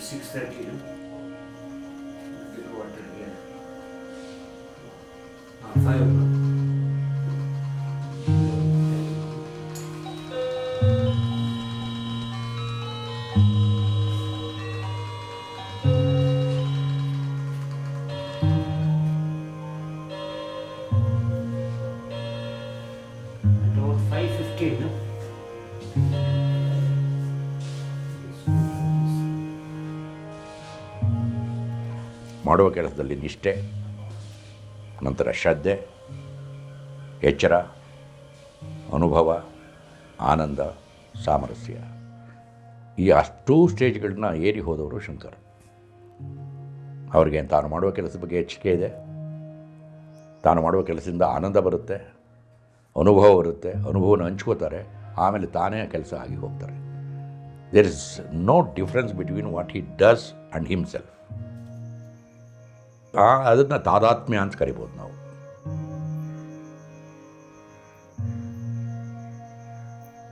6:30. Water here. 5 o'clock. At about 5:15. ಮಾಡುವ ಕೆಲಸದಲ್ಲಿ ನಿಷ್ಠೆ, ನಂತರ ಶ್ರದ್ಧೆ, ಎಚ್ಚರ, ಅನುಭವ, ಆನಂದ, ಸಾಮರಸ್ಯ, ಈ ಅಷ್ಟೂ ಸ್ಟೇಜ್ಗಳನ್ನ ಏರಿ ಹೋದವರು ಶಂಕರ್. ಅವರಿಗೆ ತಾನು ಮಾಡುವ ಕೆಲಸದ ಬಗ್ಗೆ ಎಚ್ಚರಿಕೆ ಇದೆ, ತಾನು ಮಾಡುವ ಕೆಲಸದಿಂದ ಆನಂದ ಬರುತ್ತೆ, ಅನುಭವ ಬರುತ್ತೆ, ಅನುಭವನ ಹಂಚ್ಕೋತಾರೆ, ಆಮೇಲೆ ತಾನೇ ಕೆಲಸ ಆಗಿ ಹೋಗ್ತಾರೆ. There is no difference between what he does and himself. ಅದನ್ನು ತಾದಾತ್ಮ್ಯ ಅಂತ ಕರಿಬೋದು ನಾವು.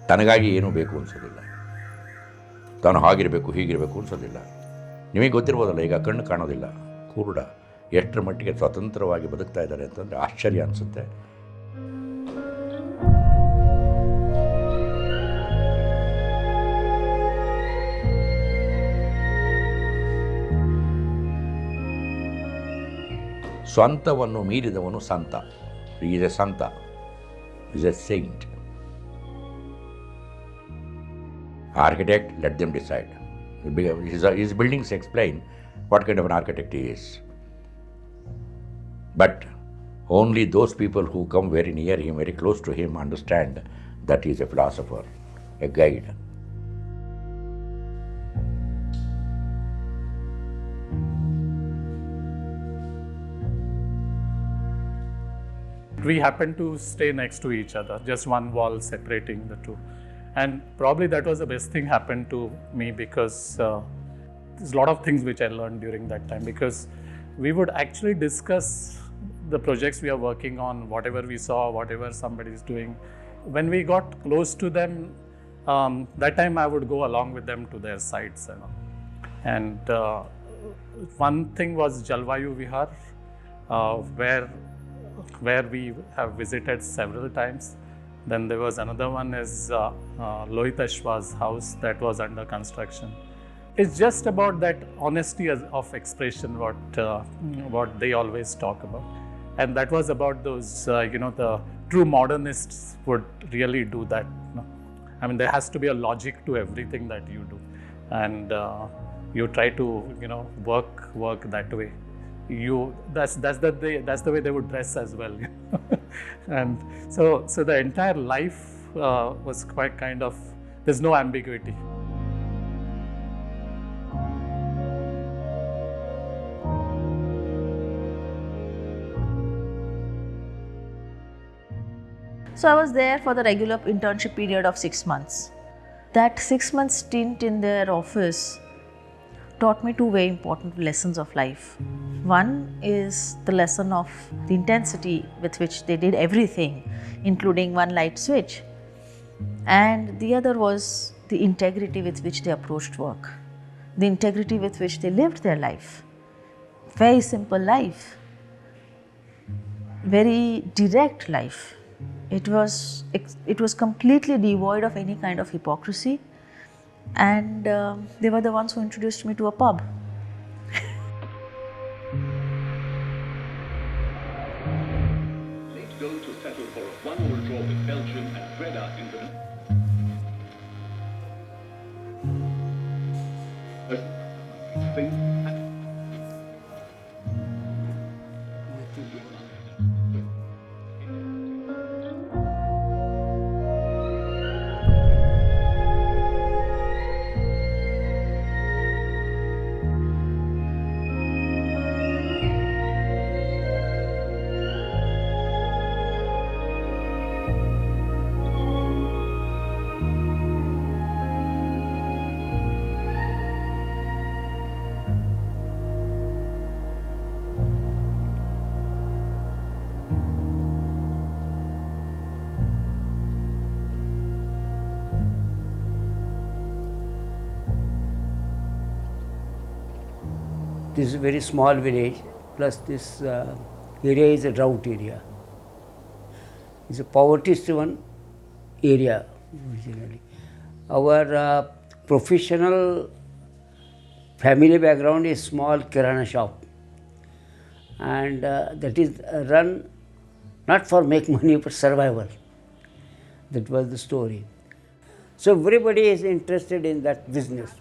ತನಗಾಗಿ ಏನೂ ಬೇಕು ಅನಿಸೋದಿಲ್ಲ, ತಾನು ಹಾಗಿರಬೇಕು ಹೀಗಿರಬೇಕು ಅನಿಸೋದಿಲ್ಲ. ನಿಮಗೆ ಗೊತ್ತಿರ್ಬೋದಲ್ಲ, ಈಗ ಕಣ್ಣು ಕಾಣೋದಿಲ್ಲ, ಕುರುಡ, ಎಷ್ಟರ ಮಟ್ಟಿಗೆ ಸ್ವತಂತ್ರವಾಗಿ ಬದುಕ್ತಾ ಇದ್ದಾರೆ ಅಂತಂದರೆ ಆಶ್ಚರ್ಯ ಅನಿಸುತ್ತೆ. ಸ್ವಂತವನ್ನು ಮೀರಿದವನು ಸಂತ. ಈಸ್ ಎ ಸಂತ, is A Saint. Architect, let them decide. His buildings explain what kind of an architect he is. But only those people who come very near him, very close to him, understand that he is a philosopher, a guide. We happened to stay next to each other, just one wall separating the two. And probably that was the best thing happened to me, because there's a lot of things which I learned during that time, because we would actually discuss the projects we are working on, whatever we saw, whatever somebody is doing. When we got close to them, that time I would go along with them to their sites. And one thing was Jal Vayu Vihar, where we have visited several times. Then there was another one is Lohitashwa's house that was under construction. It's just about that honesty of expression, what they always talk about. And that was about those, the true modernists would really do that. I mean, there has to be a logic to everything that you do. And you try to, work that way. That's the way they would dress as well. And so the entire life was quite kind of, there's no ambiguity. So I was there for the regular internship period of 6 months. That 6-month stint in their office taught me 2 very important lessons of life. One is the lesson of the intensity with which they did everything, including one light switch. And the other was the integrity with which they approached work, the integrity with which they lived their life. Very simple life, very direct life. It was completely devoid of any kind of hypocrisy. And they were the ones who introduced me to a pub. Late goal to settle for a 1-1 draw with Belgium and Breda in the This is a very small village, plus this area is a drought area. It's a poverty-stricken area originally. Our professional family background is small kirana shop, and that is run not for make money but survival. That was the story. So everybody is interested in that business.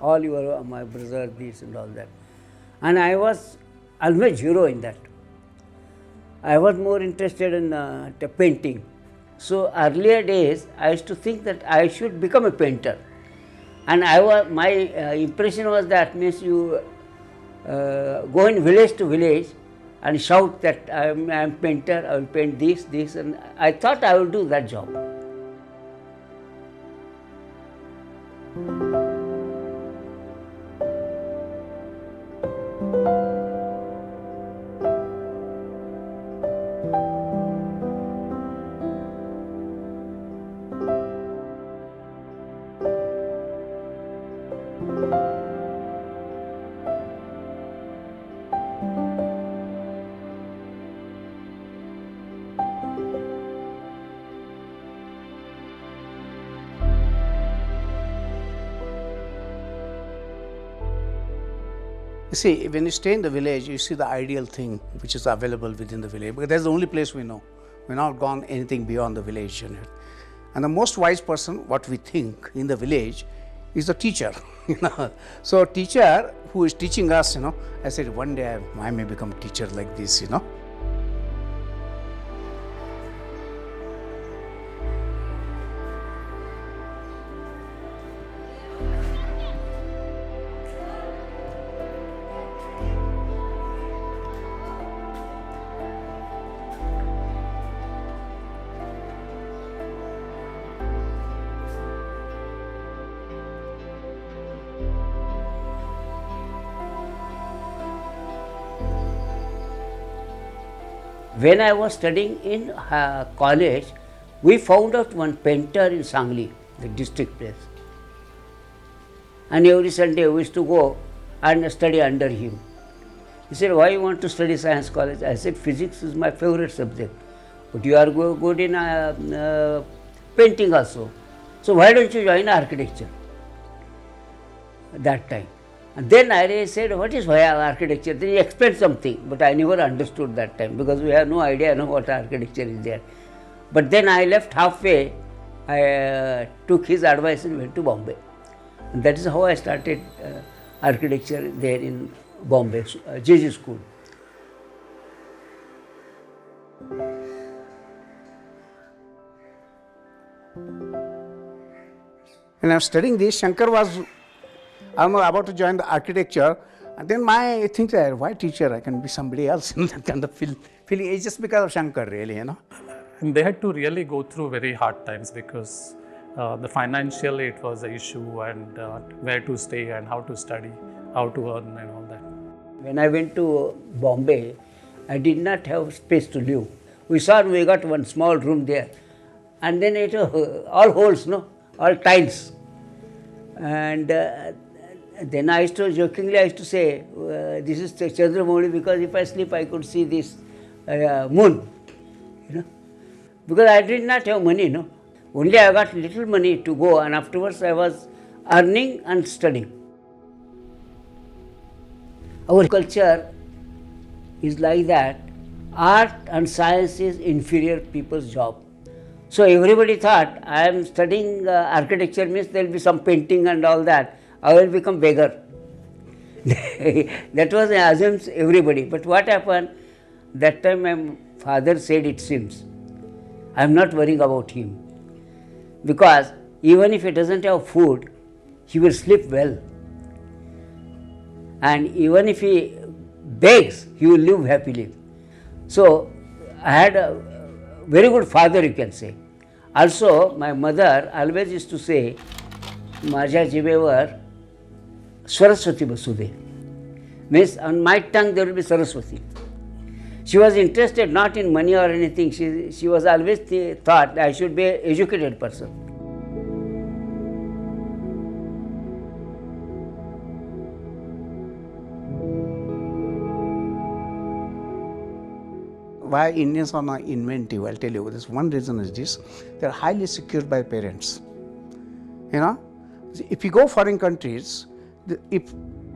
All my brother, this and all that. And I was always zero in that. I was more interested in the painting. So earlier days, I used to think that I should become a painter. And my impression was that means you go in village to village and shout that I am painter, I will paint this, and I thought I will do that job. You see, when you stay in the village, you see the ideal thing which is available within the village, because that's the only place we know. We're not gone anything beyond the village unit. And the most wise person, what we think in the village, is the teacher. So teacher who is teaching us, I said one day I may become teacher like this, When I was studying in college, we found out one painter in Sangli, the district place. And every Sunday we used to go and study under him. He said, why you want to study science college? I said, physics is my favorite subject. But you are good in painting also. So why don't you join architecture? At that time. And then I said, what is architecture? Then he explained something, but I never understood that time because we have no idea what architecture is there. But then I left halfway, I took his advice and went to Bombay. And that is how I started architecture there in Bombay, JG school. When I was studying this, Shankar was about to join the architecture, and then my thing said, why teacher? I can be somebody else. That kind of feeling. It's just because of Shankar, really, And they had to really go through very hard times because the financially it was an issue, and where to stay and how to study, how to earn and all that. When I went to Bombay, I did not have space to live. We got one small room there, and then it all holes, all tiles. And then I used to jokingly say, this is Chandramouli because if I sleep I could see this moon, because I did not have money, Only I got little money to go, and afterwards I was earning and studying. Our culture is like that. Art and science is inferior people's job. So everybody thought I am studying architecture means there will be some painting and all that. I will become beggar. That was the assumption everybody. But what happened? That time my father said, it seems, I am not worrying about him. Because even if he doesn't have food, he will sleep well. And even if he begs, he will live happily. So I had a very good father, you can say. Also, my mother always used to say, Maja jivevar Saraswati Basude. Means on my tongue there will be Saraswati. She was interested not in money or anything. She was always thought I should be an educated person. why Indians are not inventive, I'll tell you. This one reason is this: they're highly secured by parents. You know, if you go foreign countries, if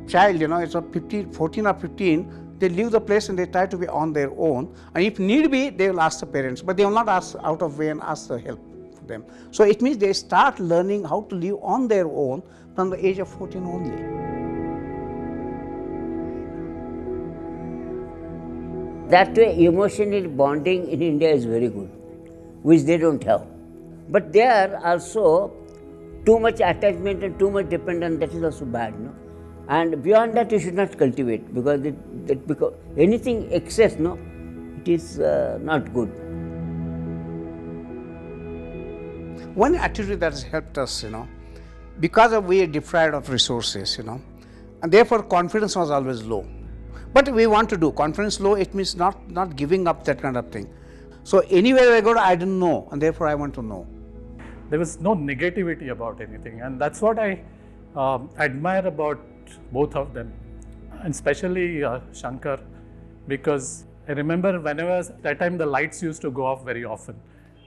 child, it's a 14 or 15, they leave the place and they try to be on their own. And if need be, they will ask the parents, but they will not ask out of way and ask the help for them. So it means they start learning how to live on their own from the age of 14 only. That way, emotional bonding in India is very good, which they don't have. But there also, too much attachment and too much dependence, that is also bad, no? And beyond that, you should not cultivate, because because anything excess, no, it is not good. One attitude that has helped us, because we are deprived of resources, and therefore confidence was always low. But we want to do confidence low, it means not giving up that kind of thing. So anywhere I go, I don't know, and therefore I want to know. There was no negativity about anything, and that's what I admire about both of them, and especially Shankar, because I remember whenever that time the lights used to go off very often,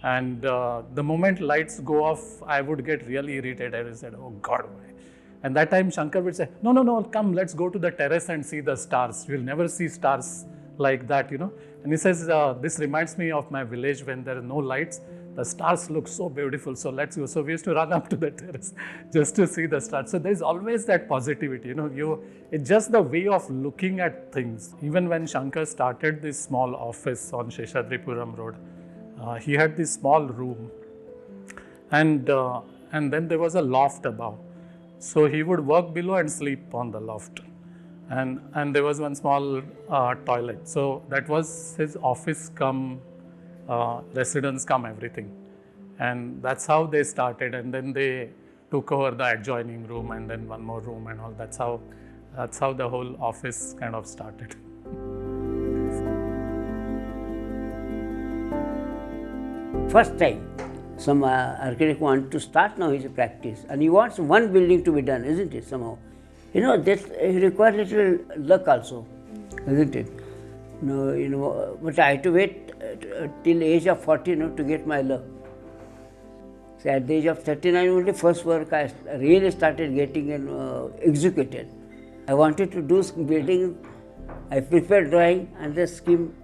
and the moment lights go off, I would get really irritated. I said, "Oh God, why?" And that time Shankar would say, no, come, let's go to the terrace and see the stars. You'll never see stars like that, And he says, this reminds me of my village when there are no lights. The stars look so beautiful, so let's go. So we used to run up to the terrace just to see the stars. So there's always that positivity, it's just the way of looking at things. Even when Shankar started this small office on Sheshadripuram Road, he had this small room, and then there was a loft above. So he would work below and sleep on the loft. And there was one small toilet. So that was his office come, residence come everything. And that's how they started. And then they took over the adjoining room and then one more room and all. That's how the whole office kind of started. First time, some architect wants to start now his practice, and he wants one building to be done, isn't it, somehow? That requires little luck also, isn't it? But I had to wait till age of 40 to get my luck. So at the age of 39, only first work I really started getting executed. I wanted to do building, I prepared drawing, and the scheme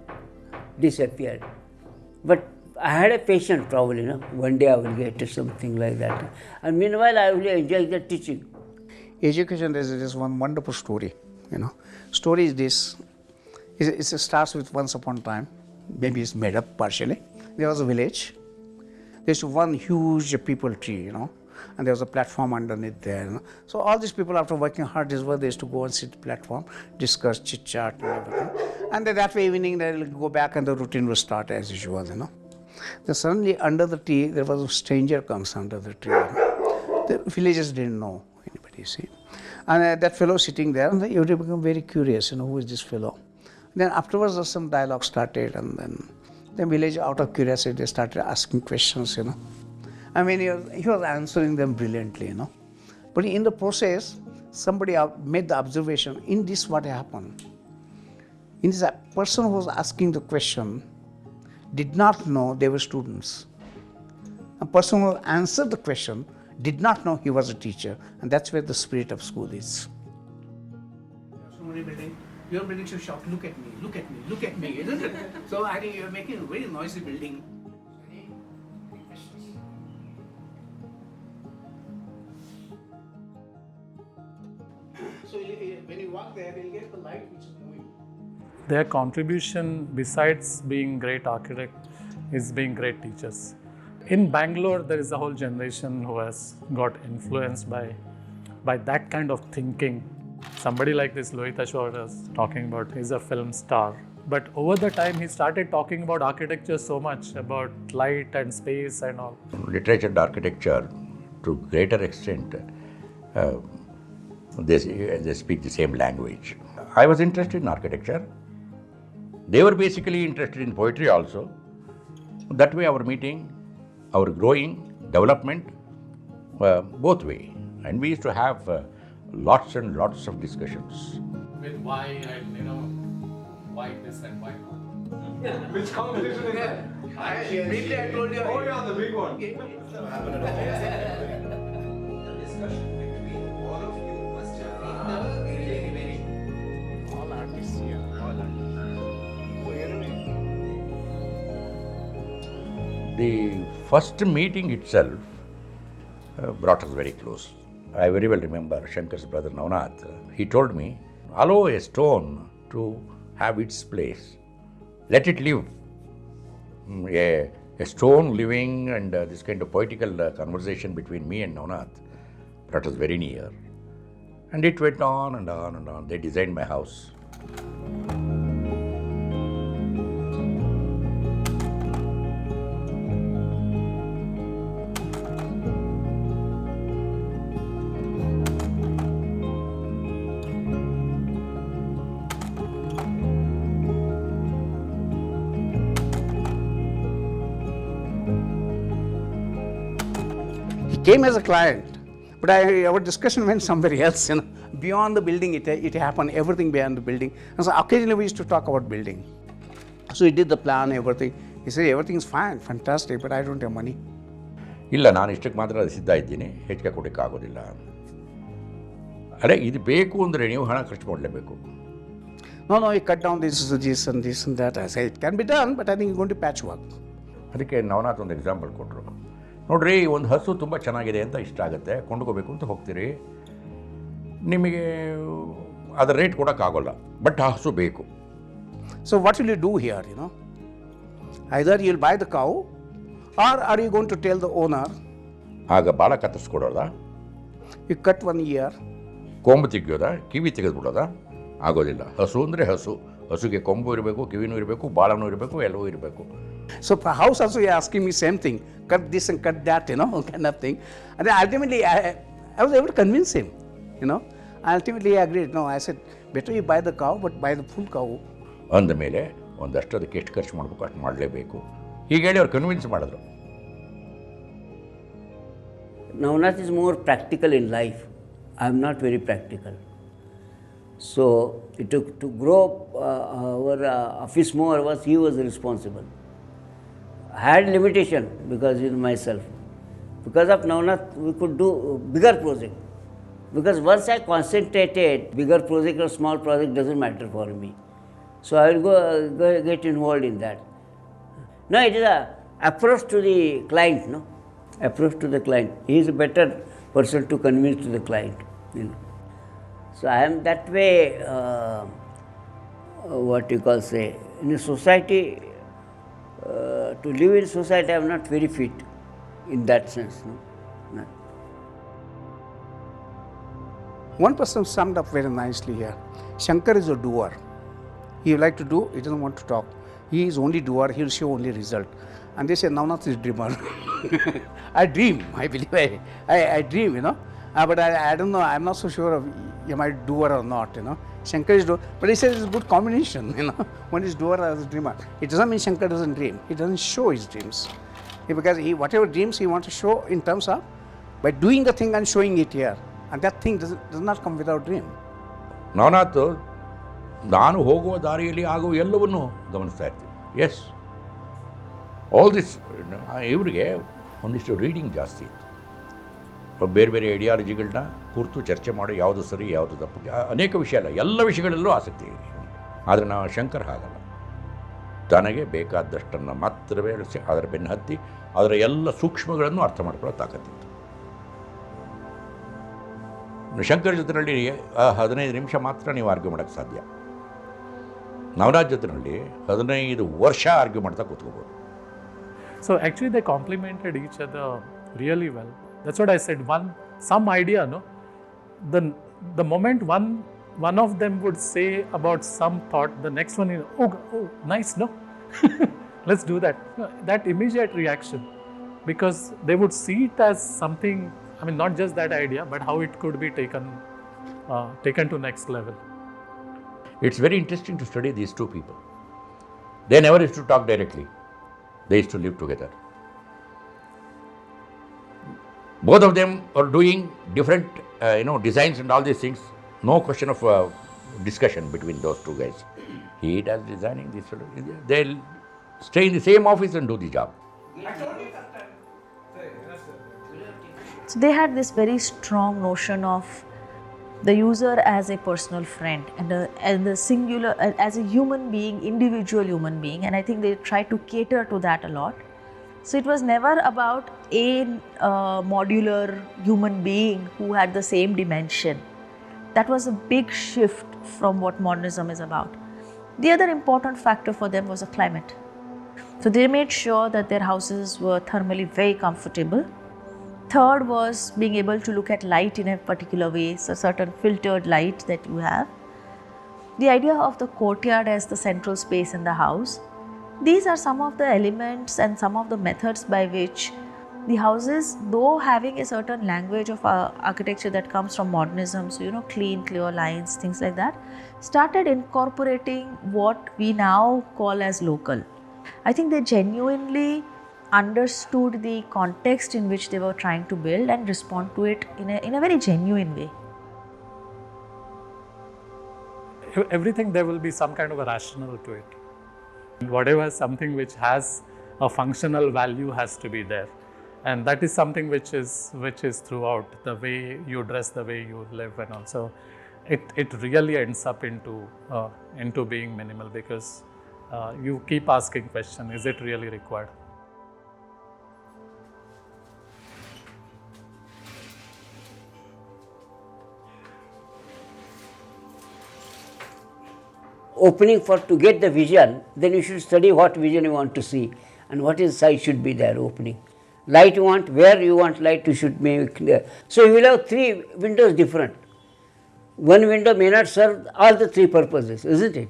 disappeared. But I had a patient probably, one day I will get to something like that. And meanwhile, I will enjoy the teaching. Education, there is one wonderful story, Story is this, it starts with once upon a time, maybe it's made up partially. There was a village, there's one huge peepal tree, and there was a platform underneath there. So all these people, after working hard, this was they used to go and sit on the platform, discuss, chit-chat and everything. And then that way evening, they'll go back and the routine will start as usual, Then suddenly under the tree, there was a stranger comes under the tree. The villagers didn't know anybody, you see. And that fellow sitting there, and everybody became very curious, who is this fellow? Then afterwards, some dialogue started, and then the village, out of curiosity, they started asking questions, I mean, he was answering them brilliantly, But in the process, somebody made the observation, in this what happened? In this, a person who was asking the question did not know they were students. A person who answered the question did not know he was a teacher, and that's where the spirit of school is. So many buildings, your building should shout, look at me, look at me, look at me, isn't it? So I think you're making a very noisy building. So when you walk there, you'll get the light which is moving. Their contribution, besides being great architect, is being great teachers. In Bangalore, there is a whole generation who has got influenced by that kind of thinking. Somebody like this Loitashwar was talking about, he's a film star. But over the time, he started talking about architecture so much, about light and space and all. Literature and architecture, to greater extent, they speak the same language. I was interested in architecture. They were basically interested in poetry also. That way our meeting, our growing, development, both way. And we used to have lots and lots of discussions. With why and, why this and why not. Which competition is that? Immediately I told you. Oh yeah, the big one. The discussion between all of you must have been the relay remaining. All artists here. All artists. So anyway. The first meeting itself brought us very close. I very well remember Shankar's brother Navnath. He told me, allow a stone to have its place. Let it live. A stone living and this kind of poetical conversation between me and Navnath brought us very near. And it went on and on and on. They designed my house. He came as a client, but our discussion went somewhere else. Beyond the building, it happened. Everything beyond the building. And so occasionally we used to talk about building. So he did the plan, everything. He said everything is fine, fantastic, but I don't have money. ಇಲ್ಲ ನಾನು ಇಷ್ಟಕ್ಕೆ ಮಾತ್ರ ಸಿದ್ಧ ಇದ್ದೀನಿ, ಹೆಚ್ಚಿಗೆ ಕೊಡೋಕ್ಕಾಗೋದಿಲ್ಲ. ಅರೆ ಇದು ಬೇಕು ಅಂದರೆ ನೀವು ಹಣ ಖರ್ಚು ಮಾಡಲೇಬೇಕು. No, he cut down this and that. I said it can be done, but I think you're going to patch work. ಅದಕ್ಕೆ ನವನಾಥ್ ಒಂದು ಎಕ್ಸಾಂಪಲ್ ಕೊಟ್ಟರು. ನೋಡ್ರಿ, ಒಂದು ಹಸು ತುಂಬ ಚೆನ್ನಾಗಿದೆ ಅಂತ ಇಷ್ಟ ಆಗುತ್ತೆ, ಕೊಂಡ್ಕೋಬೇಕು ಅಂತ ಹೋಗ್ತೀರಿ, ನಿಮಗೆ ಅದರ ರೇಟ್ ಕೊಡೋಕ್ಕಾಗೋಲ್ಲ, ಬಟ್ ಆ ಹಸು ಬೇಕು. So what will you do here, Either you'll buy the cow, or are you going to tell the owner, ಆಗ ಬಾಲ ಕತ್ತರಿಸ್ಕೊಡೋದ, you cut 1 ear, ಕೊಂಬು ತೆಗಿಯೋದ, ಕಿವಿ ತೆಗೆದುಬಿಡೋದ? ಆಗೋದಿಲ್ಲ. ಹಸು ಅಂದರೆ ಹಸು, ಹಸುಗೆ ಕೊಂಬು ಇರಬೇಕು, ಕಿವಿನೂ ಇರಬೇಕು, ಬಾಲನೂ ಇರಬೇಕು, ಎಲ್ಲವೂ ಇರಬೇಕು. So for house also you're asking me same thing, cut this and cut that, kind of thing. And then ultimately I was able to convince him, Ultimately he agreed. No, I said, better you buy the cow, but buy the full cow. ಅಂದಮೇಲೆ ಒಂದಷ್ಟು ಅದಕ್ಕೆ ಎಷ್ಟು ಖರ್ಚು ಮಾಡಬೇಕು ಅಷ್ಟು ಮಾಡಲೇಬೇಕು. ಹೀಗೆ ಹೇಳಿ ಅವ್ರು ಕನ್ವಿನ್ಸ್ ಮಾಡಿದ್ರು. Navnath is more practical in life. I am not very practical. So to grow our office more he was responsible. I had limitation because in myself. Because of Navnath, we could do bigger project. Because once I concentrated, bigger project or small project doesn't matter for me. So I will go get involved in that. No, it is a approach to the client, approach to the client. He is a better person to convince to the client, So I am that way, in a society, to live in society, I am not very fit in that sense. No. One person summed up very nicely here. Shankar is a doer. He like to do, he doesn't want to talk. He is only doer, he will show only result. And they say Navnath is dreamer. I dream, I believe. I dream, but I don't know, I'm not so sure of am I doer or not, Shankar is doer, but he says it's a good combination, One is doer as a dreamer. It doesn't mean Shankar doesn't dream. He doesn't show his dreams. Because whatever dreams he wants to show in terms of, by doing the thing and showing it here. And that thing does not come without dream. Navnath ನಾನು ಹೋಗುವ ದಾರಿಯಲ್ಲಿ ಆಗುವ ಎಲ್ಲವನ್ನೂ ಗಮನಿಸ್ತಾ ಇರ್ತೀನಿ. Yes, all this. ಇವರಿಗೆ ಒಂದಿಷ್ಟು reading ಜಾಸ್ತಿ ಇತ್ತು. ಬೇರೆ ಬೇರೆ ಐಡಿಯಾಲಜಿಗಳನ್ನ ಕುರಿತು ಚರ್ಚೆ ಮಾಡಿ ಯಾವುದು ಸರಿ ಯಾವುದು ತಪ್ಪು, ಅನೇಕ ವಿಷಯ ಅಲ್ಲ, ಎಲ್ಲ ವಿಷಯಗಳಲ್ಲೂ ಆಸಕ್ತಿ ಇದೆ. ಆದರೆ ನಾವು ಶಂಕರ್ ಹಾಗಲ್ಲ. ತನಗೆ ಬೇಕಾದಷ್ಟನ್ನು ಮಾತ್ರವೇ ಅದರ ಬೆನ್ನು ಹತ್ತಿ ಅದರ ಎಲ್ಲ ಸೂಕ್ಷ್ಮಗಳನ್ನು ಅರ್ಥ ಮಾಡ್ಕೊಳ್ಳೋ ತಾಕತ್ತಿತ್ತು. ಶಂಕರ್ ಜೊತೆಯಲ್ಲಿ 15 ನಿಮಿಷ ಮಾತ್ರ ನೀವು ಆರ್ಗ್ಯೂ ಮಾಡೋಕ್ಕೆ ಸಾಧ್ಯ. ನವನಾಥ್ ಜೊತೆಯಲ್ಲಿ 15 ವರ್ಷ ಆರ್ಗ್ಯೂ ಮಾಡ್ತಾ ಕೂತ್ಕೋಬೋದು. So actually they complemented each other really well. That's what I said. Some idea, the moment one of them would say about some thought, the next one is, oh nice, let's do that. That immediate reaction, because they would see it as something. I mean, not just that idea, but how it could be taken to next level. It's very interesting to study these two people. They never used to talk directly. They used to live together. Both of them are doing different, designs and all these things. No question of discussion between those two guys. He does designing, this fellow. They Stay in the same office and do the job. So they had this very strong notion of the user as a personal friend and the singular as a human being, individual human being, and I think they tried to cater to that a lot. So it was never about a modular human being who had the same dimension. That was a big shift from what modernism is about. The other important factor for them was the climate. So they made sure that their houses were thermally very comfortable. Third was being able to look at light in a particular way, so certain filtered light that you have. The idea of the courtyard as the central space in the house. These are some of the elements and some of the methods by which the houses, though having a certain language of architecture that comes from modernism, so clean, clear lines, things like that, started incorporating what we now call as local. I think they genuinely understood the context in which they were trying to build and respond to it in a very genuine way. Everything, there will be some kind of a rationale to it. Whatever something which has a functional value has to be there, and that is something which is throughout the way you dress, the way you live, and also it really ends up into being minimal, because you keep asking question, is it really required? Opening to get the vision, then you should study what vision you want to see and what is size should be there opening. Light you want, where you want light you should make clear. So you will have 3 windows different. One window may not serve all the 3 purposes, isn't it?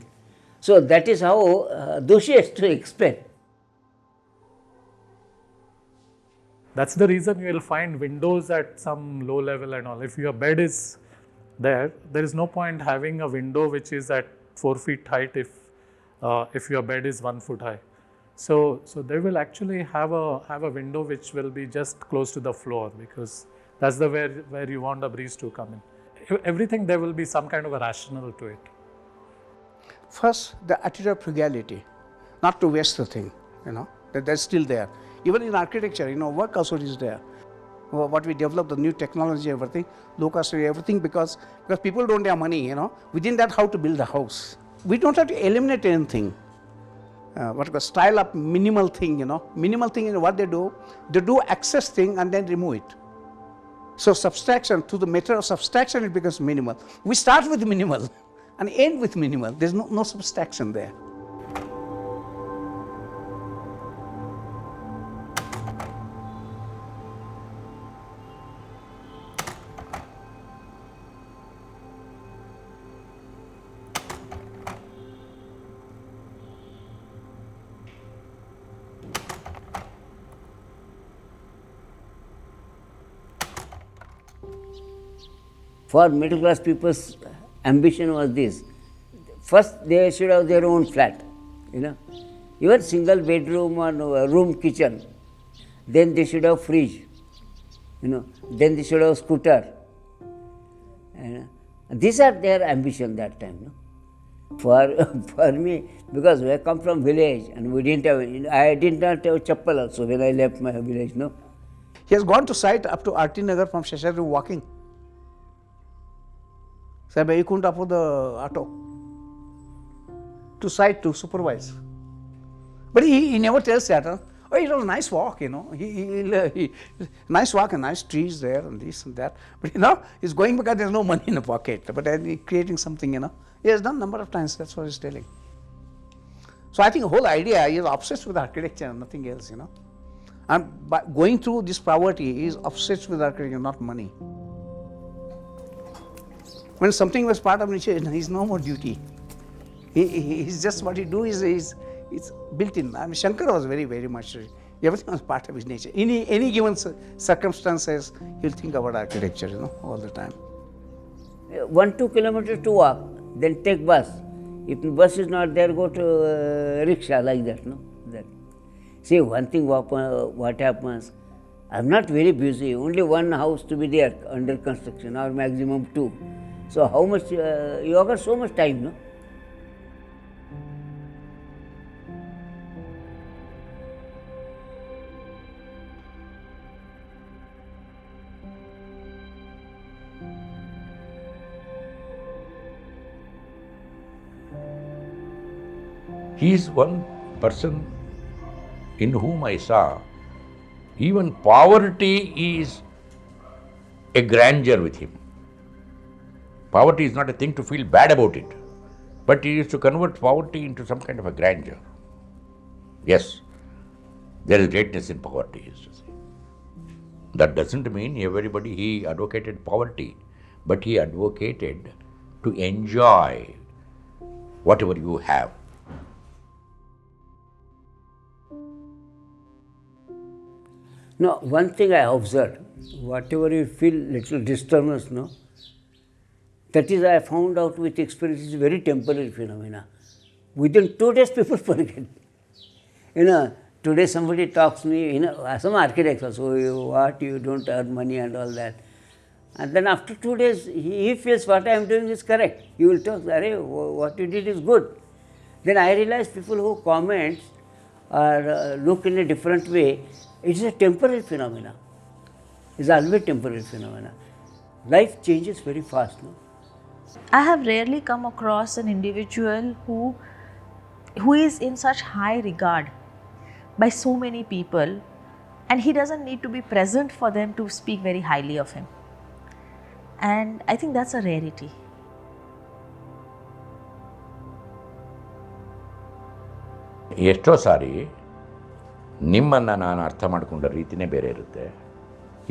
So that is how Doshi has to explain. That's the reason you will find windows at some low level and all. If your bed is there is no point having a window which is at 4 feet height if your bed is 1 foot high. So they will actually have a window which will be just close to the floor, because that's the where you want the breeze to come in. Everything, there will be some kind of a rationale to it. First, the attitude of frugality, not to waste the thing, that's still there. Even in architecture, work also is there. What we develop, the new technology, everything, low cost, everything, because people don't have money, within that how to build a house. We don't have to eliminate anything. Style up minimal thing, minimal thing is what they do excess thing and then remove it. So subtraction, through the method of subtraction, it becomes minimal. We start with minimal and end with minimal. There's no subtraction there. For middle class people's ambition was this. First they should have their own flat, even single bedroom or room kitchen. Then they should have fridge, then they should have scooter. These are their ambition that time. For me, because I come from village and I did not have chappal also when I left my village. He has gone to site up to RT Nagar from Sheshadri walking. So he couldn't afford the auto to site to supervise. But he never tells that. Oh, it was a nice walk, nice walk and nice trees there and this and that. But he's going because there's no money in the pocket. But he's creating something, He has done a number of times, that's what he's telling. So I think the whole idea, he is obsessed with architecture and nothing else, And by going through this poverty, he is obsessed with architecture, not money. When something was part of nature, he's no more duty. He's just what he do is built in. I mean, Shankar was very, very much, everything was part of his nature. Any given circumstances, he'll think about architecture, all the time. 1-2 kilometers to walk, then take bus. If the bus is not there, go to rickshaw like that, That. See, one thing what happens, I'm not very busy, only one house to be there under construction or maximum 2. So how much, you have got so much time, He is one person in whom I saw even poverty is a grandeur with him. Poverty is not a thing to feel bad about it, but he used to convert poverty into some kind of a grandeur. Yes, there is greatness in poverty, he used to say. That doesn't mean everybody, he advocated poverty, but he advocated to enjoy whatever you have. Now, one thing I observed, whatever you feel little disturbance, no, that is I found out with experience is very temporary phenomena. Within 2 days people forget. Today somebody talks to me, some architects also, you don't earn money and all that. And then after 2 days, he feels what I am doing is correct. He will talk, what you did is good. Then I realize people who comment or look in a different way, it is a temporary phenomena. It is always temporary phenomena. Life changes very fast, no? I have rarely come across an individual who is in such high regard by so many people, and he doesn't need to be present for them to speak very highly of him. And I think that's a rarity. ಎಷ್ಟೋ ಸಾರಿ ನಿಮ್ಮನ್ನು ನಾನು ಅರ್ಥ ಮಾಡಿಕೊಂಡ ರೀತಿಯೇ ಬೇರೆ ಇರುತ್ತೆ,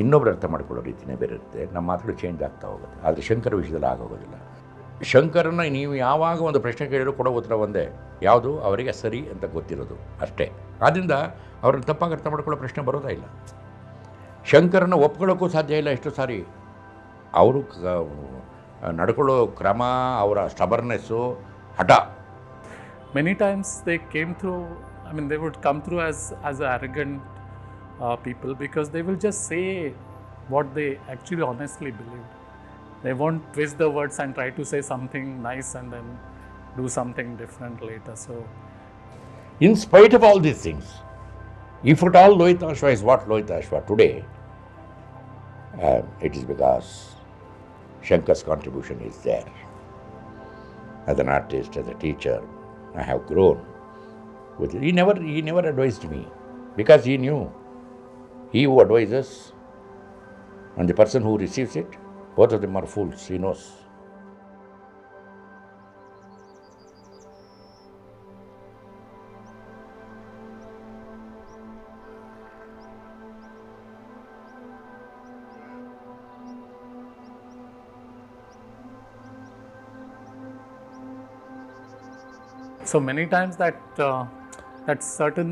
ಇನ್ನೊಬ್ರು ಅರ್ಥ ಮಾಡ್ಕೊಳ್ಳೋ ರೀತಿಯೇ ಬೇರೆ ಇರುತ್ತೆ, ನಮ್ಮ ಮಾತುಗಳು ಚೇಂಜ್ ಆಗ್ತಾ ಹೋಗುತ್ತೆ. ಆದರೆ ಶಂಕರ ವಿಷಯದಲ್ಲಿ ಆಗೋಗೋದಿಲ್ಲ. ಶಂಕರನ ನೀವು ಯಾವಾಗ ಒಂದು ಪ್ರಶ್ನೆ ಕೇಳಿದ್ರು ಕೊಡೋ ಉತ್ತರ ಒಂದೇ, ಯಾವುದು ಅವರಿಗೆ ಸರಿ ಅಂತ ಗೊತ್ತಿರೋದು ಅಷ್ಟೇ. ಆದ್ದರಿಂದ ಅವ್ರನ್ನ ತಪ್ಪಾಗಿ ಅರ್ಥ ಮಾಡ್ಕೊಳ್ಳೋ ಪ್ರಶ್ನೆ ಬರೋದೇ ಇಲ್ಲ. ಶಂಕರನ ಒಪ್ಕೊಳ್ಳೋಕ್ಕೂ ಸಾಧ್ಯ ಇಲ್ಲ. ಎಷ್ಟು ಸಾರಿ ಅವರು ನಡ್ಕೊಳ್ಳೋ ಕ್ರಮ, ಅವರ ಸ್ಟಬರ್ನೆಸ್ಸು, ಹಠ. Many times they came through, they would come through as arrogant people, because they will just say what they actually honestly believed. They won't twist the words and try to say something nice and then do something different later. So, in spite of all these things, if at all Loitashva is what Loitashva today, it is because Shankar's contribution is there. As an artist, as a teacher, I have grown with it. He never advised me, because he knew he who advises and the person who receives it, both of them are fools. He knows. so many times that certain,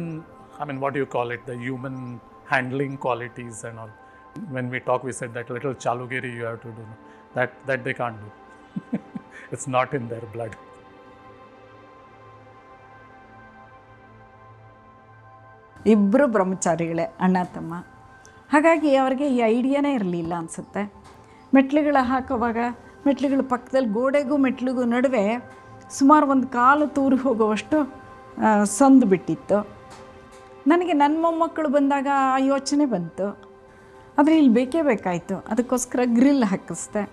what do you call it, the human handling qualities and all. When we talk, we said that little chalugiri you have to do. That they can't do. It's not in their blood. ಇಬ್ಬರು ಬ್ರಹ್ಮಚಾರಿಗಳೇ, ಅಣ್ಣ ತಮ್ಮ. ಹಾಗಾಗಿ ಅವರಿಗೆ ಈ ಐಡಿಯಾನೇ ಇರಲಿಲ್ಲ ಅನಿಸುತ್ತೆ. ಮೆಟ್ಲುಗಳ ಹಾಕುವಾಗ ಮೆಟ್ಲುಗಳ ಪಕ್ಕದಲ್ಲಿ ಗೋಡೆಗೂ ಮೆಟ್ಲಿಗೂ ನಡುವೆ ಸುಮಾರು ಒಂದು ಕಾಲು ತೂರಿ ಹೋಗುವಷ್ಟು ಸಂದು ಬಿಟ್ಟಿತ್ತು. ನನಗೆ ನನ್ನ ಮೊಮ್ಮಕ್ಕಳು ಬಂದಾಗ ಆ ಯೋಚನೆ ಬಂತು, ಆದರೆ ಇಲ್ಲಿ ಬೇಕೇ ಬೇಕಾಯಿತು. ಅದಕ್ಕೋಸ್ಕರ ಗ್ರಿಲ್ ಹಾಕಿಸ್ದೆ.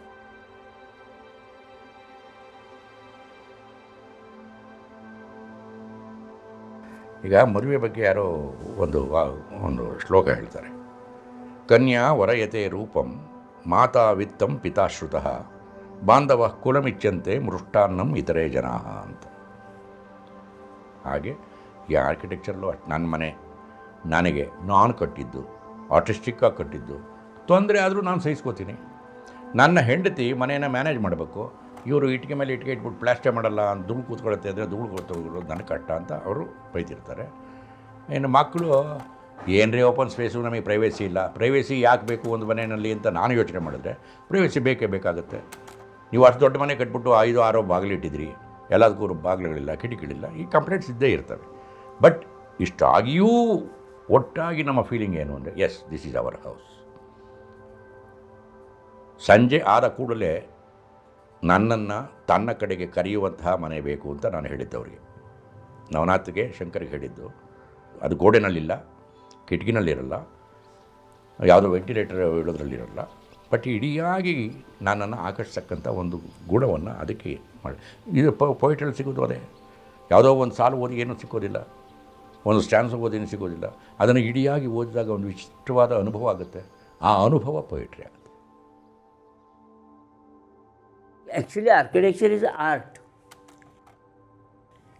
ಈಗ ಮದುವೆ ಬಗ್ಗೆ ಯಾರೋ ಒಂದು ಶ್ಲೋಕ ಹೇಳ್ತಾರೆ, ಕನ್ಯಾ ವರಯತೆ ರೂಪಂ ಮಾತಾ ವಿತ್ತಂ ಪಿತಾಶ್ರುತಃ ಬಾಂಧವ ಕುಲಮಿಚ್ಚಂತೆ ಮೃಷ್ಟಾನ್ನಂ ಇತರೇ ಜನಾ ಅಂತ. ಹಾಗೆ ಈ ಆರ್ಕಿಟೆಕ್ಚರ್ಲು ನನ್ನ ಮನೆ ನನಗೆ ನಾನು ಕಟ್ಟಿದ್ದು, ಆರ್ಟಿಸ್ಟಿಕ್ಕಾಗಿ ಕಟ್ಟಿದ್ದು, ತೊಂದರೆ ಆದರೂ ನಾನು ಸಹಿಸ್ಕೋತೀನಿ. ನನ್ನ ಹೆಂಡತಿ ಮನೆಯನ್ನು ಮ್ಯಾನೇಜ್ ಮಾಡಬೇಕು, ಇವರು ಇಟ್ಟಿಗೆ ಮೇಲೆ ಇಟ್ಟಿಗೆ ಇಟ್ಬಿಟ್ಟು ಪ್ಲಾಸ್ಟರ್ ಮಾಡಲ್ಲ ಅಂತ ಧೂಳು ಕೂತ್ಕೊಳ್ಳುತ್ತೆ ಅಂದರೆ ಧೂಳು ಕೂತ್ಕೊಳ್ಳೋದು ನನಗೆ ಕಷ್ಟ ಅಂತ ಅವರು ಬೈತಿರ್ತಾರೆ. ಇನ್ನು ಮಕ್ಕಳು ಏನ್ರಿ ಓಪನ್ ಸ್ಪೇಸು, ನಮಗೆ ಪ್ರೈವೇಸಿ ಇಲ್ಲ, ಪ್ರೈವೇಸಿ ಯಾಕೆ ಬೇಕು ಒಂದು ಮನೆಯಲ್ಲಿ ಅಂತ ನಾನು ಯೋಚನೆ ಮಾಡಿದ್ರೆ ಪ್ರೈವೇಸಿ ಬೇಕೇ ಬೇಕಾಗುತ್ತೆ. ನೀವು ಅಷ್ಟು ದೊಡ್ಡ ಮನೆ ಕಟ್ಬಿಟ್ಟು 5-6 ಬಾಗಿಲಿಟ್ಟಿದ್ರಿ, ಎಲ್ಲದಕ್ಕೂ ಬಾಗಿಲುಗಳಿಲ್ಲ, ಕಿಟಕಿಗಳಿಲ್ಲ, ಈ ಕಂಪ್ಲೇಂಟ್ಸ್ ಇದ್ದೇ ಇರ್ತವೆ. ಬಟ್ ಇಷ್ಟಾಗಿಯೂ ಒಟ್ಟಾಗಿ ನಮ್ಮ ಫೀಲಿಂಗ್ ಏನು ಅಂದರೆ, yes this is our house. ಸಂಜೆ ಆದ ಕೂಡಲೇ ನನ್ನನ್ನು ತನ್ನ ಕಡೆಗೆ ಕರೆಯುವಂತಹ ಮನೆ ಬೇಕು ಅಂತ ನಾನು ಹೇಳಿದ್ದವರಿಗೆ. ನವನಾಥ್ಗೆ, ಶಂಕರ್ಗೆ ಹೇಳಿದ್ದು. ಅದು ಗೋಡೆನಲ್ಲಿಲ್ಲ, ಕಿಟಕಿನಲ್ಲಿರಲ್ಲ, ಯಾವುದೋ ವೆಂಟಿಲೇಟರ್ ಇಡೋದ್ರಲ್ಲಿರಲ್ಲ, ಬಟ್ ಇಡಿಯಾಗಿ ನನ್ನನ್ನು ಆಕರ್ಷಿಸ್ತಕ್ಕಂಥ ಒಂದು ಗುಣವನ್ನು ಅದಕ್ಕೆ ಮಾಡಿ. ಇದು ಪೊಯಿಟಲ್ಲಿ ಸಿಗೋದು ಅದೇ. ಯಾವುದೋ ಒಂದು ಸಾಲು ಓದಿ ಏನೂ ಸಿಕ್ಕೋದಿಲ್ಲ, ಒಂದು ಸ್ಟ್ಯಾನ್ಸ್ ಓದಿ ಏನೂ ಸಿಗೋದಿಲ್ಲ. ಅದನ್ನು ಇಡಿಯಾಗಿ ಓದಿದಾಗ ಒಂದು ವಿಚಿತ್ರವಾದ ಅನುಭವ ಆಗುತ್ತೆ. ಆ ಅನುಭವ ಪೊಯಿಟ್ರಿ ಆಗುತ್ತೆ. Actually, architecture is art.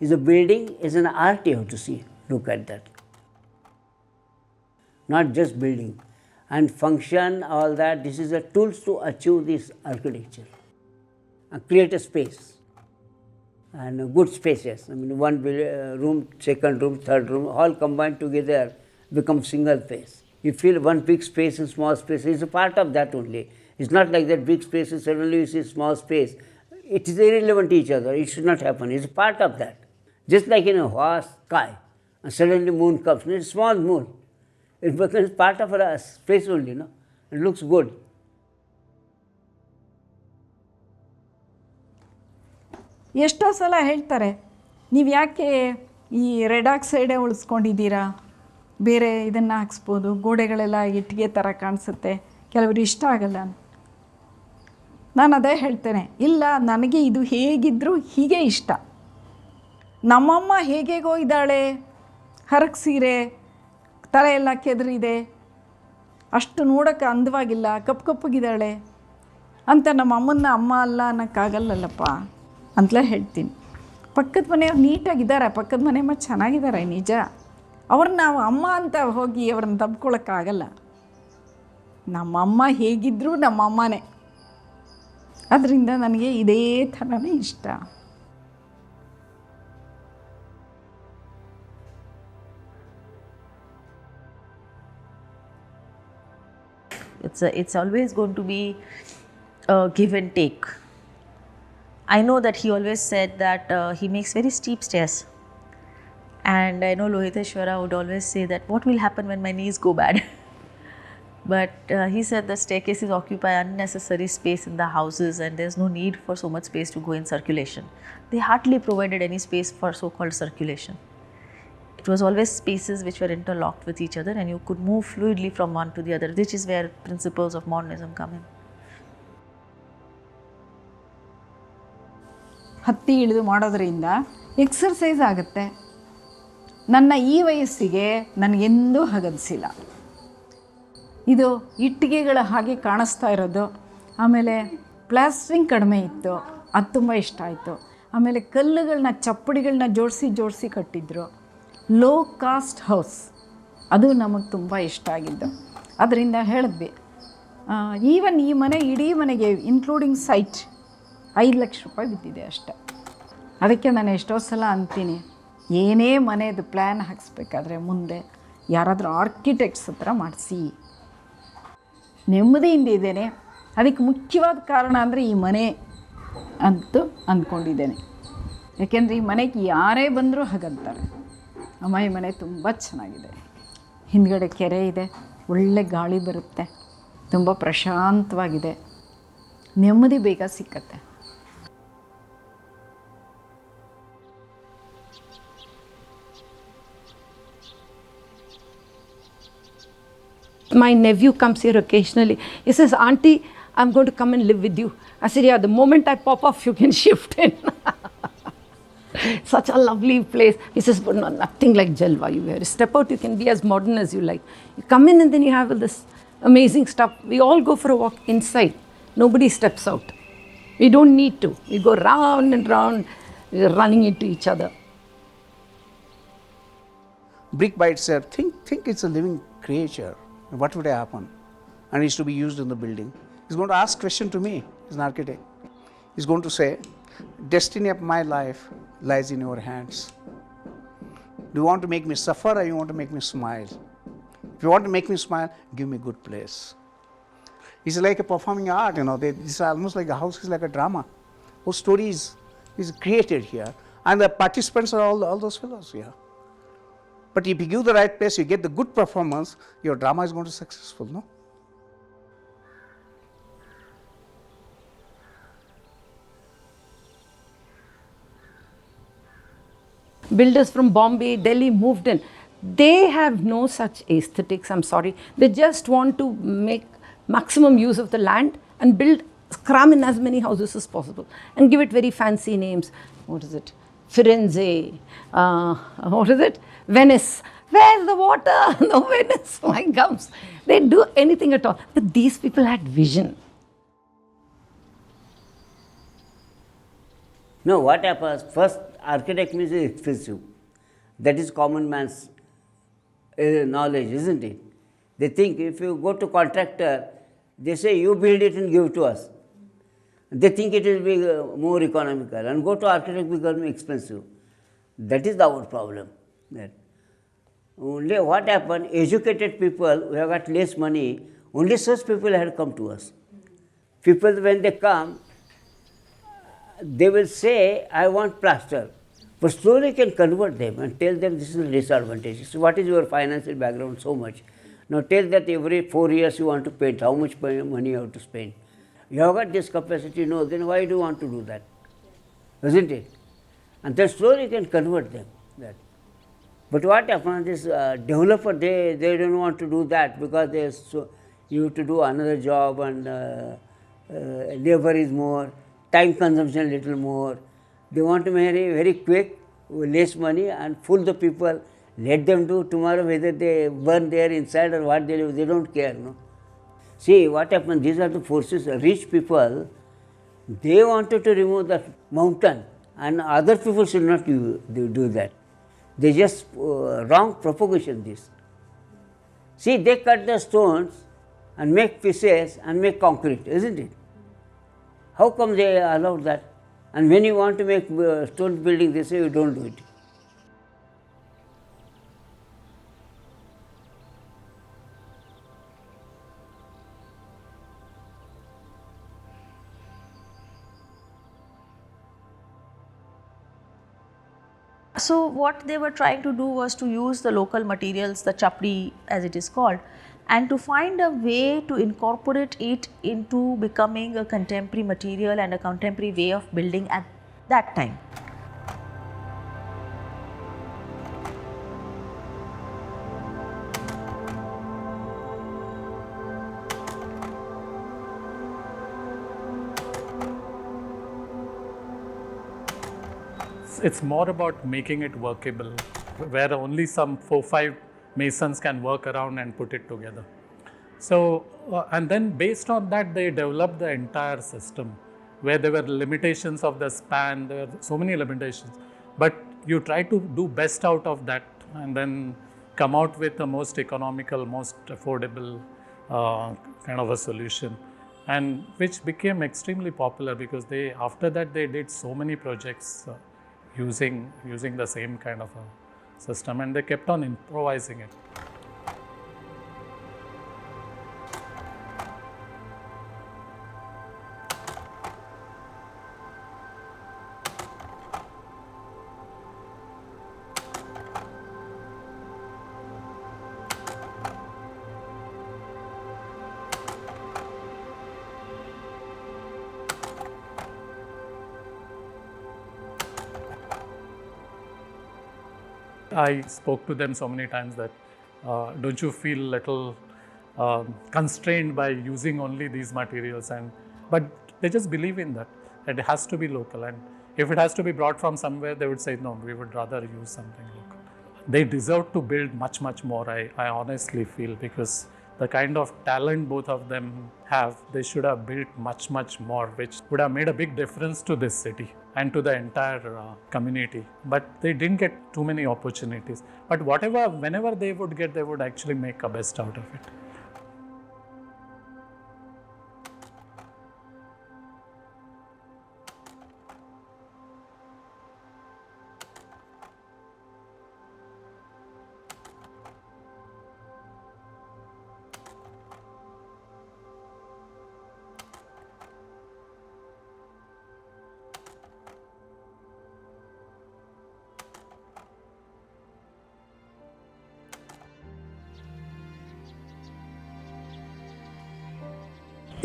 Is a building, is an art you have to see. Look at that. Not just building. And function, all that, this is a tools to achieve this architecture. And create a space. And good spaces. I mean, one room, second room, third room, all combined together become single space. You feel one big space and small space is a part of that only. It's not like that big space and suddenly you see small space. It is irrelevant to each other. It should not happen. It's a part of that. Just like in a vast sky, and suddenly moon comes. It's a small moon. It becomes part of a space only, no? It looks good. ಎಷ್ಟೋ ಸಲ ಹೇಳ್ತಾರೆ, ನೀವು ಯಾಕೆ ಈ red ಆಕ್ಸೈಡೇ ಉಳಿಸ್ಕೊಂಡಿದ್ದೀರಾ, ಬೇರೆ ಇದನ್ನು ಹಾಕ್ಸ್ಬೋದು, ಗೋಡೆಗಳೆಲ್ಲ ಇಟ್ಟಿಗೆ ಥರ ಕಾಣಿಸುತ್ತೆ, ಕೆಲವರು ಇಷ್ಟ ಆಗಲ್ಲ. ನಾನು ಅದೇ ಹೇಳ್ತೇನೆ, ಇಲ್ಲ, ನನಗೆ ಇದು ಹೇಗಿದ್ದರೂ ಹೀಗೆ ಇಷ್ಟ. ನಮ್ಮಮ್ಮ ಹೇಗೇಗೋ ಇದ್ದಾಳೆ, ಹರಕು ಸೀರೆ, ತಲೆ ಎಲ್ಲ ಕೆದರಿದೆ, ಅಷ್ಟು ನೋಡೋಕ್ಕೆ ಅಂದವಾಗಿಲ್ಲ, ಕಪ್ಪಗಿದ್ದಾಳೆ ಅಂತ ನಮ್ಮ ಅಮ್ಮನ್ನ ಅಮ್ಮ ಅಲ್ಲ ಅನ್ನೋಕ್ಕಾಗಲ್ಲಲ್ಲಪ್ಪ ಅಂತಲೇ ಹೇಳ್ತೀನಿ. ಪಕ್ಕದ ಮನೆಯವ್ರು ನೀಟಾಗಿದ್ದಾರೆ, ಪಕ್ಕದ ಮನೆ ಮತ್ತು ಚೆನ್ನಾಗಿದ್ದಾರೆ ನಿಜ. ಅವ್ರನ್ನ ನಾವು ಅಮ್ಮ ಅಂತ ಹೋಗಿ ಅವ್ರನ್ನ ತಬ್ಕೊಳ್ಳೋಕ್ಕಾಗಲ್ಲ. ನಮ್ಮಮ್ಮ ಹೇಗಿದ್ದರೂ ನಮ್ಮಮ್ಮನೇ. ಅದರಿಂದ ನನಗೆ ಇದೇ ಥರನೇ ಇಷ್ಟ. It's always going to be a give and take. I know that he always said that he makes very steep stairs, and I know Lohiteshwara would always say that what will happen when my knees go bad. But he said the staircases occupy unnecessary space in the houses and there's no need for so much space to go in circulation. They hardly provided any space for so-called circulation. It was always spaces which were interlocked with each other and you could move fluidly from one to the other, which is where principles of modernism come in. ಹತ್ತಿ ಇಳಿದು ಮಾಡೋದ್ರಿಂದ exercise ಆಗುತ್ತೆ. ನನ್ನ ಈ ವಯಸ್ಸಿಗೆ ನನಗೆಂದೂ ಹಾಗನ್ಸಿಲ್ಲ. ಇದು ಇಟ್ಟಿಗೆಗಳ ಹಾಗೆ ಕಾಣಿಸ್ತಾ ಇರೋದು. ಆಮೇಲೆ ಪ್ಲಾಸ್ಟ್ರಿಂಗ್ ಕಡಿಮೆ ಇತ್ತು, ಅದು ತುಂಬ ಇಷ್ಟ ಆಯಿತು. ಆಮೇಲೆ ಕಲ್ಲುಗಳನ್ನ, ಚಪ್ಪಡಿಗಳನ್ನ ಜೋಡಿಸಿ ಕಟ್ಟಿದ್ರು. ಲೋ ಕಾಸ್ಟ್ ಹೌಸ್, ಅದು ನಮಗೆ ತುಂಬ ಇಷ್ಟ ಆಗಿದ್ದು. ಅದರಿಂದ ಹೇಳಿದ್ವಿ, ಈವನ್ ಈ ಮನೆ, ಇಡೀ ಮನೆಗೆ ಇನ್ಕ್ಲೂಡಿಂಗ್ ಸೈಟ್ 5 ಲಕ್ಷ ರೂಪಾಯಿ ಬಿದ್ದಿದೆ ಅಷ್ಟೆ. ಅದಕ್ಕೆ ನಾನು ಎಷ್ಟೋ ಸಲ ಅಂತೀನಿ, ಏನೇ ಮನೆಯದು ಪ್ಲ್ಯಾನ್ ಹಾಕಿಸ್ಬೇಕಾದ್ರೆ ಮುಂದೆ ಯಾರಾದರೂ ಆರ್ಕಿಟೆಕ್ಟ್ಸ್ ಹತ್ರ ಮಾಡಿಸಿ. ನೆಮ್ಮದಿಯಿಂದ ಇದ್ದೇನೆ. ಅದಕ್ಕೆ ಮುಖ್ಯವಾದ ಕಾರಣ ಅಂದರೆ ಈ ಮನೆ ಅಂತೂ ಅಂದ್ಕೊಂಡಿದ್ದೇನೆ. ಯಾಕೆಂದರೆ ಈ ಮನೆಗೆ ಯಾರೇ ಬಂದರೂ ಹಾಗಂತಾರೆ, ಅಮ್ಮ ಈ ಮನೆ ತುಂಬ ಚೆನ್ನಾಗಿದೆ, ಹಿಂದ್ಗಡೆ ಕೆರೆ ಇದೆ, ಒಳ್ಳೆ ಗಾಳಿ ಬರುತ್ತೆ, ತುಂಬ ಪ್ರಶಾಂತವಾಗಿದೆ, ನೆಮ್ಮದಿ ಬೇಗ ಸಿಕ್ಕತ್ತೆ. My nephew comes here occasionally. He says, "Auntie, I'm going to come and live with you." I said, "Yeah, the moment I pop off, you can shift in." Such a lovely place. He says, "But no, nothing like Jal Vayu Vihar. You step out, you can be as modern as you like. You come in and then you have all this amazing stuff. We all go for a walk inside. Nobody steps out. We don't need to. We go round and round, we're running into each other." Brick by itself, think it's a living creature. What would happen? And it's to be used in the building. He's going to ask question to me, he's an architect. He's going to say, destiny of my life lies in your hands. Do you want to make me suffer or you want to make me smile? If you want to make me smile, give me a good place. It's like a performing art, it's almost like a house is like a drama. Whole story is created here. And the participants are all those fellows here. But if you give the right place, you get the good performance, your drama is going to be successful, no? Builders from Bombay, Delhi moved in. They have no such aesthetics, I'm sorry. They just want to make maximum use of the land and cram in as many houses as possible and give it very fancy names. What is it? Firenze, what is it? Venice. Where's the water? No Venice, my gums. They'd do anything at all. But these people had vision. No, what happens? First, architect means is expensive. That is common man's knowledge, isn't it? They think if you go to contractor, they say you build it and give to us. They think it will be more economical, and go to architect becomes expensive. That is our problem. That only what happened, educated people who have got less money, only such people had come to us. People, when they come, they will say, I want plaster. But slowly you can convert them and tell them this is a disadvantage. So what is your financial background? So much. Now tell that every 4 years you want to paint, how much money you have to spend. You have got this capacity, no, then why do you want to do that? Isn't it? And then slowly you can convert them. That. But what happens, this developer, they don't want to do that because you have to do another job and labor is more, time consumption little more. They want to marry very quick, with less money and fool the people. Let them do tomorrow whether they burn there inside or what they do, they don't care. No? See what happens, these are the forces, rich people, they wanted to remove the mountain and other people should not do that. They just wrong propagation this. See, they cut the stones and make pieces and make concrete, isn't it? How come they allow that? And when you want to make stone building, they say you don't do it. So what they were trying to do was to use the local materials, the chapdi as it is called, and to find a way to incorporate it into becoming a contemporary material and a contemporary way of building at that time. It's more about making it workable, where only some 4-5 masons can work around and put it together. So, and then based on that, they developed the entire system, where there were limitations of the span, there were so many limitations. But you try to do best out of that and then come out with the most economical, most affordable kind of a solution. And which became extremely popular because after that they did so many projects using the same kind of a system, and they kept on improvising it. I spoke to them so many times that don't you feel little constrained by using only these materials, but they just believe in that it has to be local, and if it has to be brought from somewhere, they would say no, we would rather use something local. They deserve to build much more, I honestly feel, because the kind of talent both of them have, they should have built much more, which would have made a big difference to this city and to the entire community. But they didn't get too many opportunities. But whenever they would get, they would actually make a best out of it.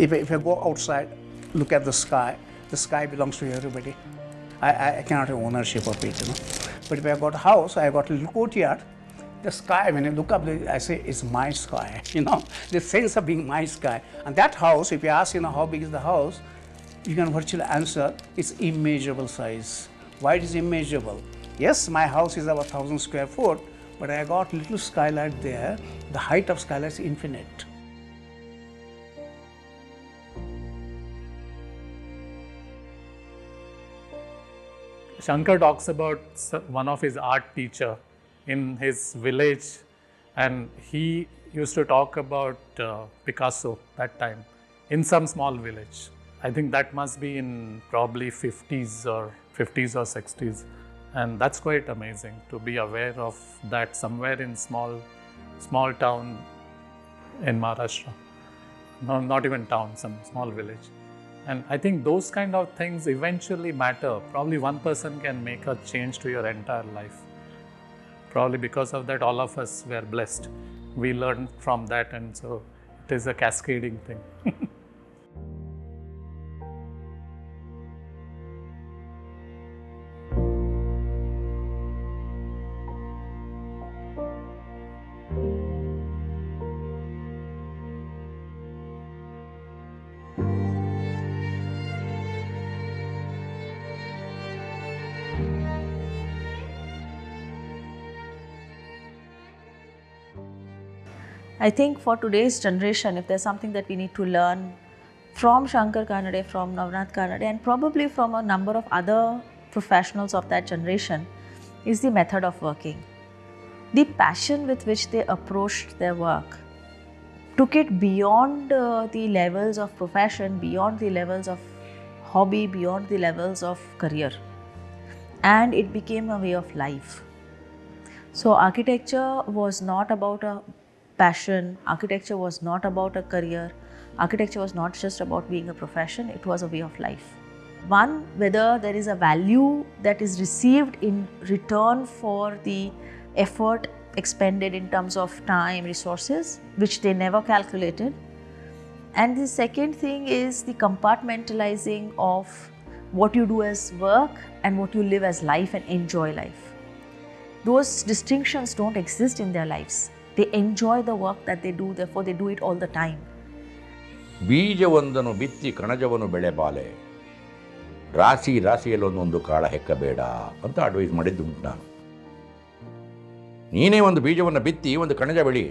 If I go outside, look at the sky belongs to everybody. I cannot have ownership of it, But if I got a house, I got a little courtyard, the sky, when I look up, I say, it's my sky, the sense of being my sky. And that house, if you ask, how big is the house, you can virtually answer, it's immeasurable size. Wide is immeasurable. Yes, my house is about 1,000 square foot, but I got little skylight there. The height of skylight is infinite. Shankar talks about one of his art teacher in his village, and he used to talk about Picasso that time in some small village. I think that must be in probably 50s or 60s, and that's quite amazing to be aware of that somewhere in small town in Maharashtra. No, not even town, some small village. And I think those kind of things eventually matter. Probably one person can make a change to your entire life. Probably because of that, all of us were blessed. We learned from that, and so it is a cascading thing. I think for today's generation, if there's something that we need to learn from Shankar Kanade, from Navnath Kanade, and probably from a number of other professionals of that generation, is the method of working. The passion with which they approached their work took it beyond the levels of profession, beyond the levels of hobby, beyond the levels of career, and it became a way of life. So architecture was not about a passion, architecture was not about a career, architecture was not just about being a profession, it was a way of life. One, whether there is a value that is received in return for the effort expended in terms of time, resources, which they never calculated. And the second thing is the compartmentalizing of what you do as work and what you live as life and enjoy life. Those distinctions don't exist in their lives. They enjoy the work that they do, therefore they do it all the time. ಬೀಜವೊಂದನ್ನು ಬಿತ್ತಿ ಕಣಜವನ್ನು ಬೆಳೆಬಾಲೆ ರಾಶಿಯಲ್ಲೊಂದೊಂದು ಕಾಳ ಹೆಕ್ಕಬೇಡ ಅಂತ advice ಮಾಡಿದ್ದು ಉಂಟು ನಾನು. ನೀನೇ ಒಂದು ಬೀಜವನ್ನು ಬಿತ್ತಿ ಒಂದು ಕಣಜ ಬೆಳಿ.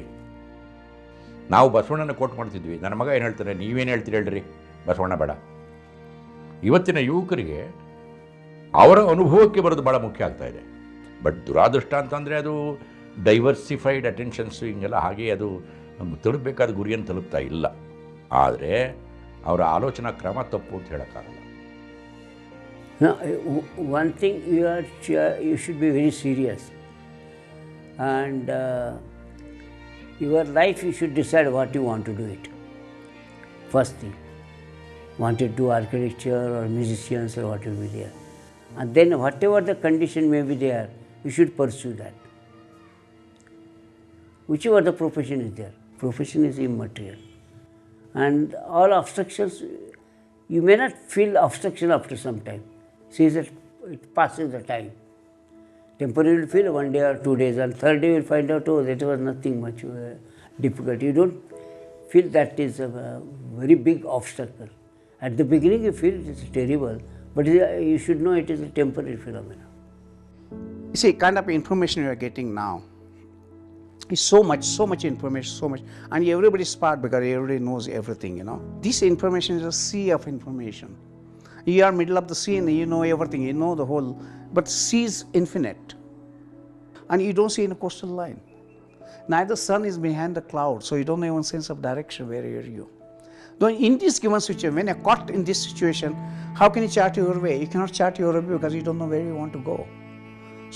ನಾವು ಬಸವಣ್ಣನ ಕೋಟ್ ಮಾಡ್ತಿದ್ವಿ. ನನ್ನ ಮಗ ಏನು ಹೇಳ್ತಾರೆ, ನೀವೇನು ಹೇಳ್ತೀರಿ ಹೇಳ್ರಿ, ಬಸವಣ್ಣ ಬೇಡ. ಇವತ್ತಿನ ಯುವಕರಿಗೆ ಅವರ ಅನುಭವಕ್ಕೆ ಬರೋದು ಭಾಳ ಮುಖ್ಯ ಆಗ್ತಾ ಇದೆ. ಬಟ್ ದುರಾದೃಷ್ಟ ಅಂತಂದರೆ ಅದು ಡೈವರ್ಸಿಫೈಡ್ ಅಟೆನ್ಷನ್ಸು ಹಿಂಗೆಲ್ಲ ಹಾಗೆ ಅದು ತಲುಪಬೇಕಾದ ಗುರಿಯನ್ನು ತಲುಪ್ತಾ ಇಲ್ಲ. ಆದರೆ ಅವರ ಆಲೋಚನಾ ಕ್ರಮ ತಪ್ಪು ಅಂತ ಹೇಳೋಕ್ಕಾಗಲ್ಲ. Now, one thing you should be very serious, and your life you should decide what you want to do it. First thing, want to do architecture or musicians or what will be there, and then whatever the condition may be there, you should pursue that. Whichever the profession is there, profession is immaterial, and all obstructions, you may not feel obstruction after some time. See that it passes the time. Temporarily feel 1 day or 2 days, and third day you will find out, oh, that was nothing much difficult. You don't feel that is a very big obstacle. At the beginning you feel it is terrible, but you should know it is a temporary phenomenon. You see, kind of information you are getting now is so much information, so much, and everybody is smart because everybody knows everything, you know. This information is a sea of information. You are middle of the sea and you know everything, you know the whole, but sea is infinite, and you don't see any coastal line. Neither sun is behind the cloud, so you don't have a sense of direction. Where are you? Though in this given situation, when you're caught in this situation, how can you chart your way? You cannot chart your way because you don't know where you want to go.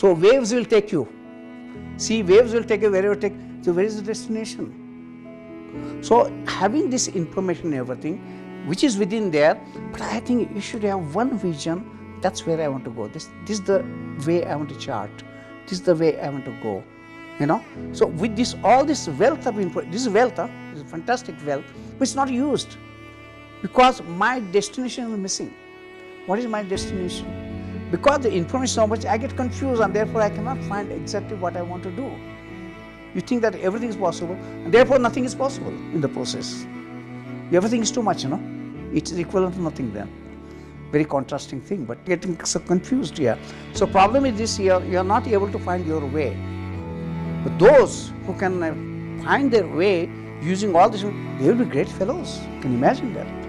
So waves will take you. See, waves will take you wherever take. So where is the destination? So having this information and everything, which is within there, but I think you should have one vision. That's where I want to go. This is the way I want to chart. This is the way I want to go. You know. So with this, all this wealth of info, this is wealth. This is fantastic wealth, but it's not used because my destination is missing. What is my destination? Because the information is so much, I get confused, and therefore I cannot find exactly what I want to do. You think that everything is possible, and therefore nothing is possible in the process. Everything is too much, you know. It is equivalent to nothing then. very contrasting thing, but getting so confused here. So problem is this, you are not able to find your way. But those who can find their way using all this, they will be great fellows. Can you imagine that?